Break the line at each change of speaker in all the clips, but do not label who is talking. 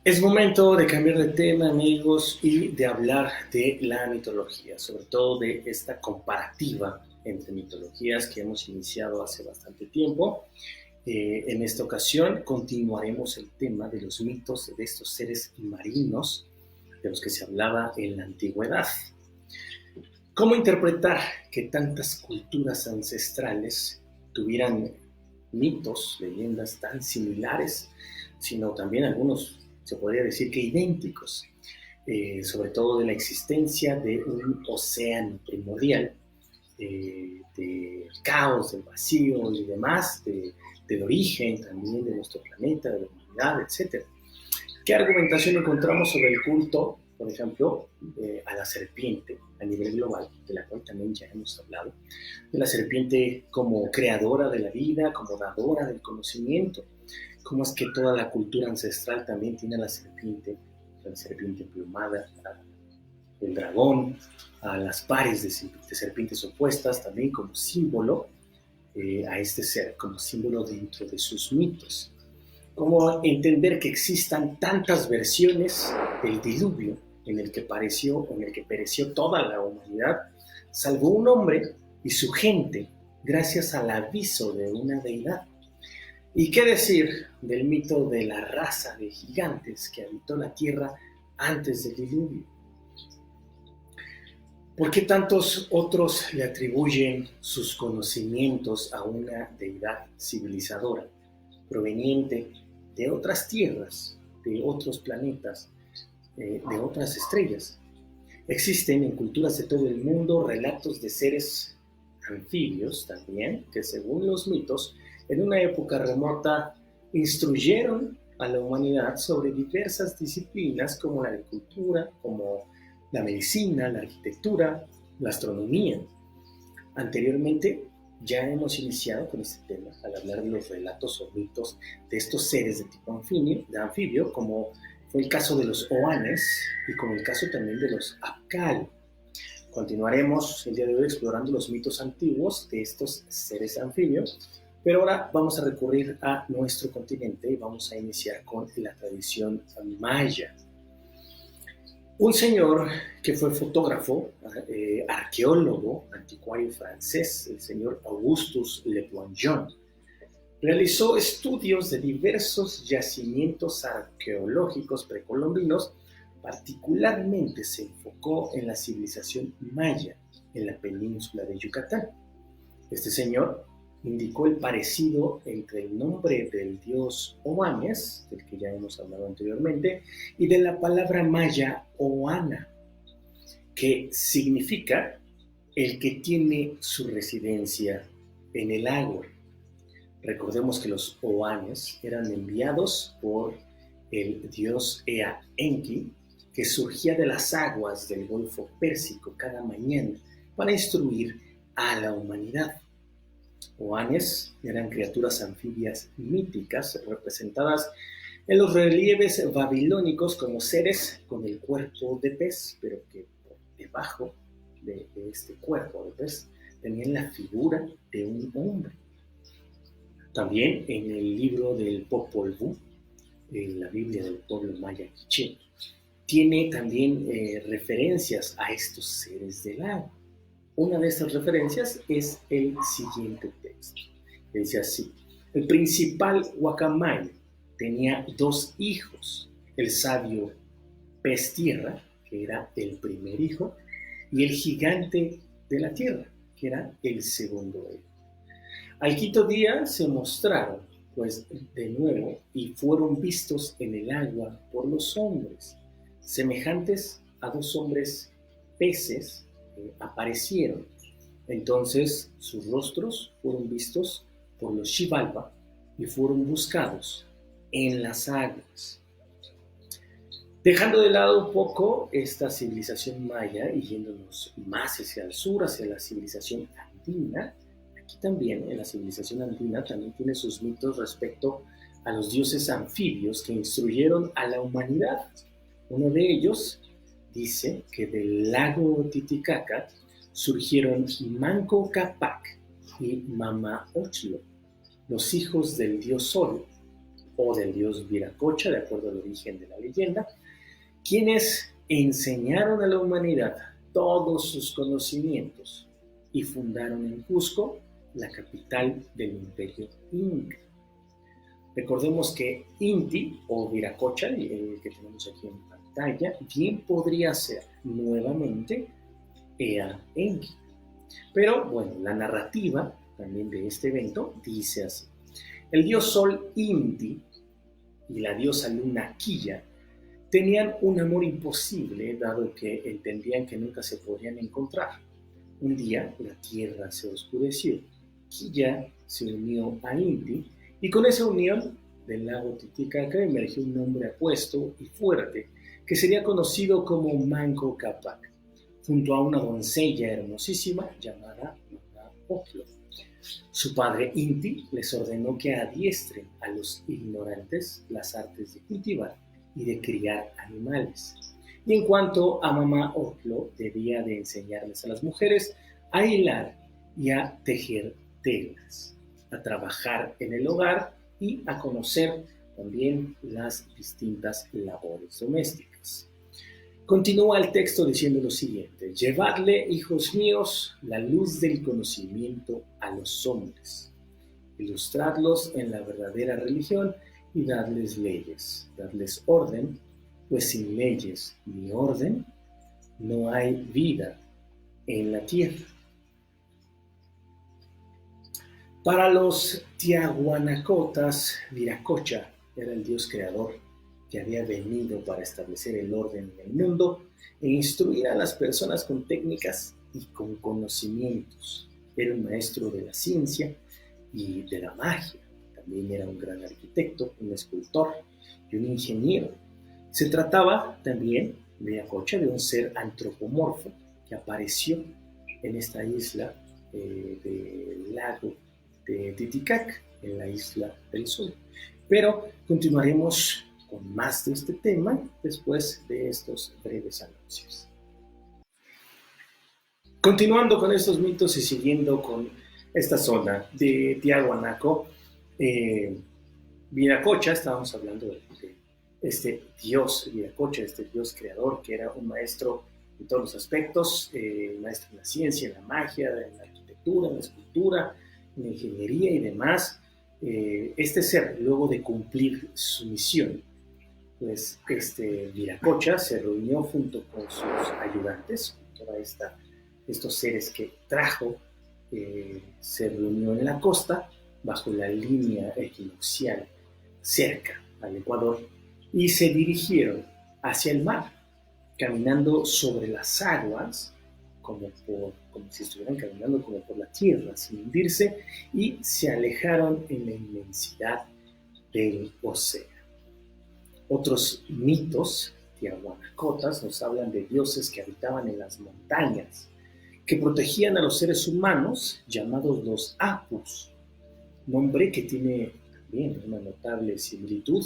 Es momento de cambiar de tema, amigos, y de hablar de la mitología, sobre todo de esta comparativa entre mitologías que hemos iniciado hace bastante tiempo. En esta ocasión continuaremos el tema de los mitos de estos seres marinos de los que se hablaba en la antigüedad. ¿Cómo interpretar que tantas culturas ancestrales tuvieran mitos, leyendas tan similares, sino también algunos, se podría decir que idénticos, sobre todo de la existencia de un océano primordial, del caos, del vacío y demás, del origen también de nuestro planeta, de la humanidad, etcétera? ¿Qué argumentación encontramos sobre el culto, por ejemplo, a la serpiente a nivel global, de la cual también ya hemos hablado, de la serpiente como creadora de la vida, como dadora del conocimiento? ¿Cómo es que toda la cultura ancestral también tiene a la serpiente emplumada, el dragón, a las pares de serpientes opuestas, también como símbolo a este ser, como símbolo dentro de sus mitos? ¿Cómo entender que existan tantas versiones del diluvio en el que pereció toda la humanidad, salvo un hombre y su gente, gracias al aviso de una deidad? ¿Y qué decir del mito de la raza de gigantes que habitó la tierra antes del diluvio? ¿Por qué tantos otros le atribuyen sus conocimientos a una deidad civilizadora, proveniente de otras tierras, de otros planetas, de otras estrellas? Existen en culturas de todo el mundo relatos de seres anfibios también, que según los mitos, en una época remota, instruyeron a la humanidad sobre diversas disciplinas como la agricultura, como la medicina, la arquitectura, la astronomía. Anteriormente ya hemos iniciado con este tema al hablar de los relatos o mitos de estos seres de tipo anfibio, como fue el caso de los Oanes y como el caso también de los Apkal. Continuaremos el día de hoy explorando los mitos antiguos de estos seres anfibios, pero ahora vamos a recurrir a nuestro continente y vamos a iniciar con la tradición maya. Un señor que fue fotógrafo, arqueólogo, anticuario francés, el señor Augustus Le Plongeon, realizó estudios de diversos yacimientos arqueológicos precolombinos. Particularmente se enfocó en la civilización maya en la península de Yucatán. Este señor indicó el parecido entre el nombre del dios Oanes, del que ya hemos hablado anteriormente, y de la palabra maya Oana, que significa el que tiene su residencia en el agua. Recordemos que los Oanes eran enviados por el dios Ea Enki, que surgía de las aguas del Golfo Pérsico cada mañana para instruir a la humanidad. Oanes eran criaturas anfibias míticas representadas en los relieves babilónicos como seres con el cuerpo de pez, pero que por debajo de este cuerpo de pez tenían la figura de un hombre. También en el libro del Popol Vuh, la Biblia del pueblo maya quiché, tiene también referencias a estos seres del agua. Una de estas referencias es el siguiente texto. Dice así: el principal Guacamay tenía dos hijos, el sabio pez tierra, que era el primer hijo, y el gigante de la tierra, que era el segundo hijo. Al quinto día se mostraron, pues, de nuevo, y fueron vistos en el agua por los hombres, semejantes a dos hombres peces aparecieron. Entonces sus rostros fueron vistos por los Xibalba y fueron buscados en las aguas. Dejando de lado un poco esta civilización maya y yéndonos más hacia el sur, hacia la civilización andina, aquí también en la civilización andina también tiene sus mitos respecto a los dioses anfibios que instruyeron a la humanidad. Uno de ellos dice que del lago Titicaca surgieron Manco Cápac y Mama Ochlo, los hijos del dios Sol, o del dios Viracocha, de acuerdo al origen de la leyenda, quienes enseñaron a la humanidad todos sus conocimientos y fundaron en Cusco la capital del imperio Inca. Recordemos que Inti o Viracocha, el que tenemos aquí en pantalla, bien podría ser nuevamente Ea Enki. Pero bueno, la narrativa también de este evento dice así: el dios Sol Inti y la diosa Luna Quilla tenían un amor imposible, dado que entendían que nunca se podrían encontrar. Un día la tierra se oscureció, Quilla se unió a Inti, y con esa unión del lago Titicaca emergió un hombre apuesto y fuerte que sería conocido como Manco Cápac, junto a una doncella hermosísima llamada Mamá Ocllo. Su padre Inti les ordenó que adiestren a los ignorantes las artes de cultivar y de criar animales. Y en cuanto a Mamá Ocllo, debía de enseñarles a las mujeres a hilar y a tejer telas, a trabajar en el hogar y a conocer también las distintas labores domésticas. Continúa el texto diciendo lo siguiente: llevadle, hijos míos, la luz del conocimiento a los hombres, ilustradlos en la verdadera religión y dadles leyes, dadles orden, pues sin leyes ni orden no hay vida en la tierra. Para los tiahuanacotas, Viracocha era el dios creador que había venido para establecer el orden en el mundo e instruir a las personas con técnicas y con conocimientos. Era un maestro de la ciencia y de la magia. También era un gran arquitecto, un escultor y un ingeniero. Se trataba también, Viracocha, de un ser antropomorfo que apareció en esta isla del lago de Titicaca, en la isla del Sol. Pero continuaremos con más de este tema después de estos breves anuncios. Continuando con estos mitos y siguiendo con esta zona de Tiahuanaco, Viracocha, estábamos hablando de este dios Viracocha, este dios creador, que era un maestro en todos los aspectos, maestro en la ciencia, en la magia, en la arquitectura, en la escultura, en la ingeniería y demás. Este ser, luego de cumplir su misión, pues Viracocha se reunió junto con sus ayudantes, con todos estos seres que trajo, se reunió en la costa, bajo la línea equinoccial, cerca al Ecuador, y se dirigieron hacia el mar, caminando sobre las aguas, como si estuvieran caminando como por la tierra, sin hundirse, y se alejaron en la inmensidad del océano. Otros mitos tiahuanacotas nos hablan de dioses que habitaban en las montañas, que protegían a los seres humanos, llamados los apus, nombre que tiene también una notable similitud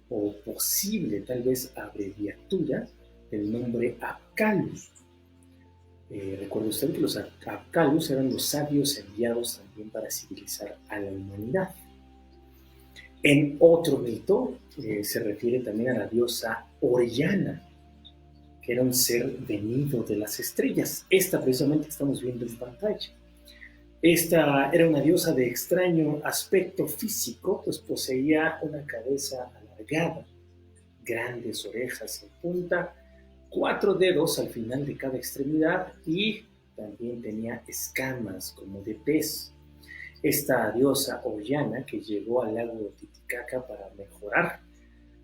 o posible tal vez abreviatura del nombre Apcalus. Recuerde usted que los Apcalus eran los sabios enviados también para civilizar a la humanidad. En otro mito se refiere también a la diosa Oriana, que era un ser venido de las estrellas. Esta precisamente estamos viendo en pantalla. Esta era una diosa de extraño aspecto físico, pues poseía una cabeza alargada, grandes orejas en punta, 4 dedos al final de cada extremidad y también tenía escamas como de pez. Esta diosa Oriana, que llegó al lago Titicaca para mejorar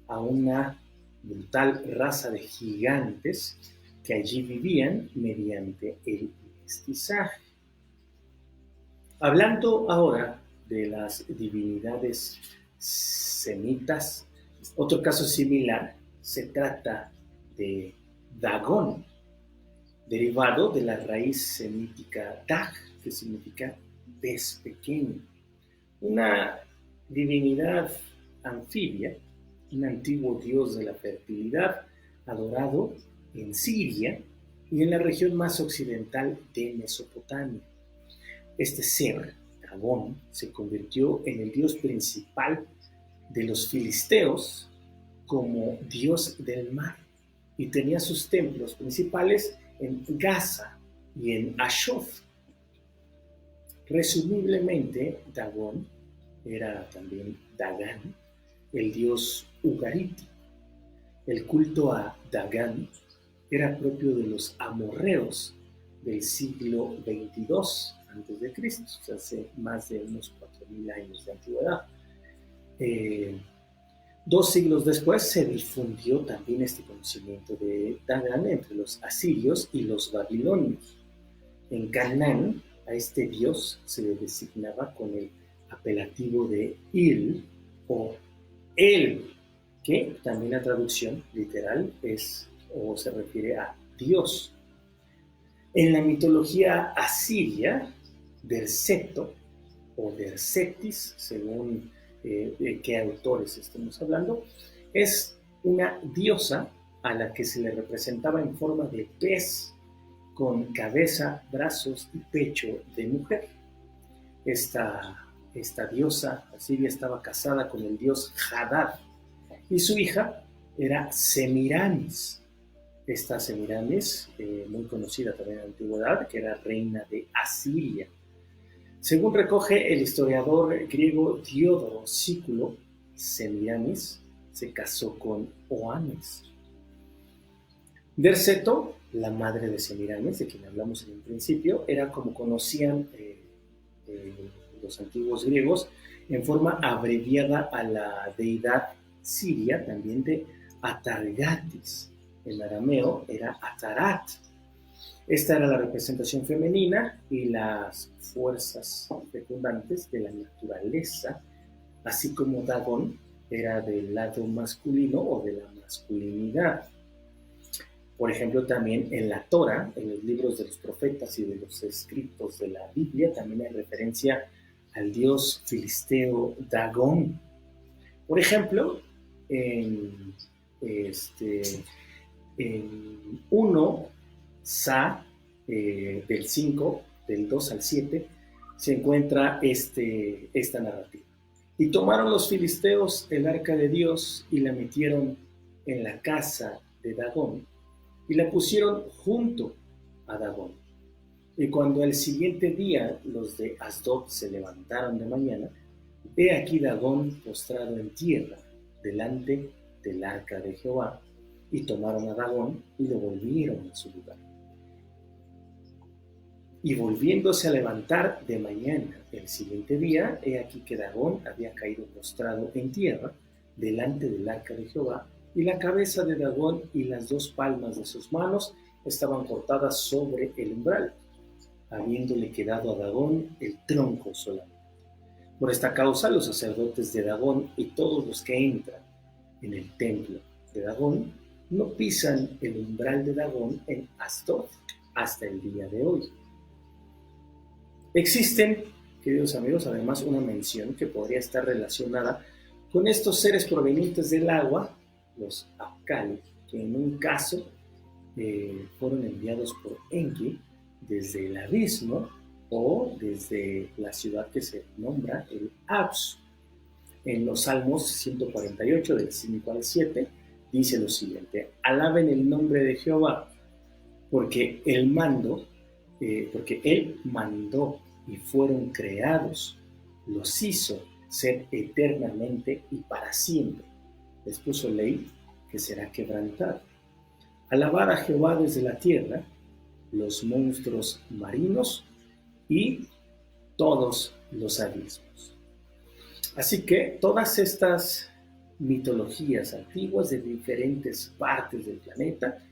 a una brutal raza de gigantes que allí vivían mediante el mestizaje. Hablando ahora de las divinidades semitas, otro caso similar se trata de Dagón, derivado de la raíz semítica Dag, que significa pez pequeño. Una divinidad anfibia, un antiguo dios de la fertilidad, adorado en Siria y en la región más occidental de Mesopotamia. Este ser, Dagón, se convirtió en el dios principal de los filisteos como dios del mar y tenía sus templos principales en Gaza y en Ashdod. Resumiblemente, Dagón era también Dagán, el dios ugariti. El culto a Dagán era propio de los amorreos del siglo XXII a.C., o sea, hace más de unos 4.000 años de antigüedad. 2 siglos después se difundió también este conocimiento de Dagán entre los asirios y los babilonios. En Canaán, a este dios se le designaba con el apelativo de Il o El, que también la traducción literal es o se refiere a Dios. En la mitología asiria, Derceto o Dercetis, según de qué autores estemos hablando, es una diosa a la que se le representaba en forma de pez con cabeza, brazos y pecho de mujer. Esta diosa asiria estaba casada con el dios Hadad y su hija era Semiramis. Esta Semiramis, muy conocida también en la antigüedad, que era reina de Asiria. Según recoge el historiador griego Diodoro Sículo, Semiramis se casó con Oanes. Derceto, la madre de Semiramis, de quien hablamos en un principio, era como conocían los antiguos griegos, en forma abreviada a la deidad siria, también de Atargatis. En arameo era Atarat. Esta era la representación femenina y las fuerzas fecundantes de la naturaleza, así como Dagón era del lado masculino o de la masculinidad. Por ejemplo, también en la Torah, en los libros de los profetas y de los escritos de la Biblia, también hay referencia al dios filisteo Dagón. Por ejemplo, en 1 Sa del 5, del 2 al 7, se encuentra esta narrativa. Y tomaron los filisteos el arca de Dios y la metieron en la casa de Dagón y la pusieron junto a Dagón. Y cuando al siguiente día los de Asdod se levantaron de mañana, he aquí Dagón postrado en tierra delante del arca de Jehová, y tomaron a Dagón y lo volvieron a su lugar. Y volviéndose a levantar de mañana el siguiente día, he aquí que Dagón había caído postrado en tierra delante del arca de Jehová, y la cabeza de Dagón y las 2 palmas de sus manos estaban cortadas sobre el umbral, habiéndole quedado a Dagón el tronco solamente. Por esta causa, los sacerdotes de Dagón y todos los que entran en el templo de Dagón no pisan el umbral de Dagón en Asdod hasta el día de hoy. Existen, queridos amigos, además una mención que podría estar relacionada con estos seres provenientes del agua, los Apkali, que en un caso fueron enviados por Enki desde el abismo o desde la ciudad que se nombra el Apsu. En los Salmos 148, del 5 al 7, dice lo siguiente: alaben el nombre de Jehová, porque él mandó y fueron creados, los hizo ser eternamente y para siempre. Les puso ley que será quebrantada. Alabad a Jehová desde la tierra, los monstruos marinos y todos los abismos. Así que todas estas mitologías antiguas de diferentes partes del planeta,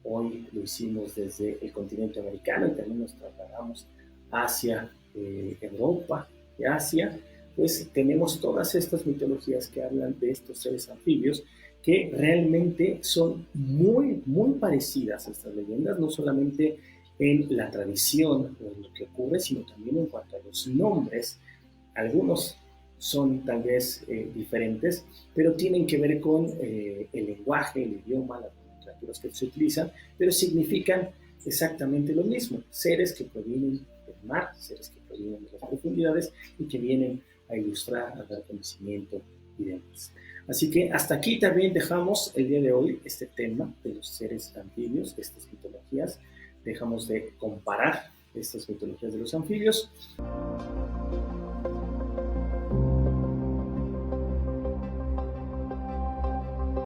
hoy lo hicimos desde el continente americano y también nos trasladamos hacia Europa y Asia, pues tenemos todas estas mitologías que hablan de estos seres anfibios que realmente son muy, muy parecidas a estas leyendas, no solamente en la tradición o en lo que ocurre, sino también en cuanto a los nombres. Algunos son tal vez diferentes, pero tienen que ver con el lenguaje, el idioma, las nomenclaturas que se utilizan, pero significan exactamente lo mismo: seres que provienen del mar, seres que provienen de las profundidades y que vienen a ilustrar, a dar conocimiento y demás. Así que hasta aquí también dejamos el día de hoy este tema de los seres anfibios, estas mitologías. Dejamos de comparar estas mitologías de los anfibios.